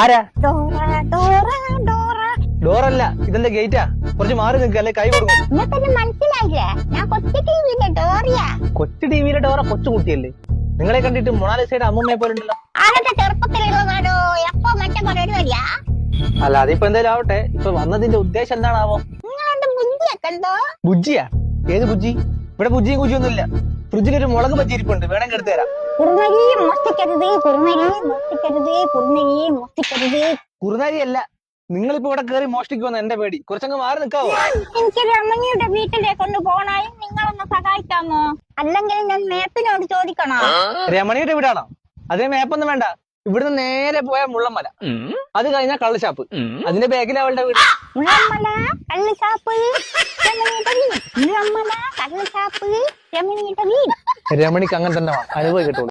ആരാ? ഡോറല്ല, ഇതെന്റെ ഗേറ്റാ. കുറച്ച് മാറി നിൽക്കുക, അല്ലെ കൈ കൊടുക്കും. മനസ്സിലായില്ലേ? ഞാൻ കൊച്ചു ടിവിയിലെ ഡോറിയാ. കൊച്ചു ടിവിയിലെ ഡോറ കൊച്ചു കുട്ടിയല്ലേ? നിങ്ങളെ കണ്ടിട്ട് മൊണാലിസയുടെ അമ്മൂമ്മയെ പോലെ ഉണ്ടല്ലോ. അതൊക്കെ ചെറുപ്പത്തിലുള്ളതാണോ? എപ്പോ മറ്റേ പരിപാടിയാ? അല്ല, അതിപ്പോ എന്തായാലും ആവട്ടെ. ഇപ്പൊ വന്നതിന്റെ ഉദ്ദേശം എന്താണാവോ? നിങ്ങളെന്റെ ബുദ്ധിയൊക്കെ എന്തോ? ബുജ്ജിയാ? ഏത് ബുജ്ജി? ഇവിടെ ബുജ്ജിയും കുജിയൊന്നും ഇല്ല. ഫ്രിഡ്ജിലൊരു മുളക് ബജ്ജി ഇരിപ്പുണ്ട്, വേണമെങ്കിൽ എടുത്തു തരാം. കുറുനരി മോഷ്ടിക്കരുത്, കുറുനരി മോഷ്ടിക്കരുത്, കുറുനരി മോഷ്ടിക്കരുത്. കുറുനരി അല്ല, നിങ്ങളിപ്പോ ഇവിടെ കയറി മോഷ്ടിക്കുമെന്ന് എന്റെ പേടി. കുറച്ചങ്ങ് മാറി നിൽക്കാവോ? എനിക്ക് രമണിയുടെ വീട്ടിലേക്ക് ഒന്ന് പോണായും നിങ്ങളൊന്ന് സഹായിക്കാമോ? അല്ലെങ്കിൽ ഞാൻ മേപ്പിനോട് ചോദിക്കണോ? രമണിയുടെ വീടാണോ? അതേ മേപ്പൊന്നും വേണ്ട. ഇവിടുന്ന് നേരെ പോയ മുള്ളമ്മല, അത് കഴിഞ്ഞാൽ കള്ളുഷാപ്പ്, അതിന്റെ ബാക്കിൽ അവളുടെ വീട്. മുള്ളമ്മല കള്ളുഷാപ്പ്, രമണിയുടെ വീട്. മുള്ളമ്മല കള്ളുഷാപ്പ്, രമണിയുടെ വീട്. രമണിക്ക് അങ്ങനെ തന്നെ അനുഭവം കിട്ടുള്ളൂ.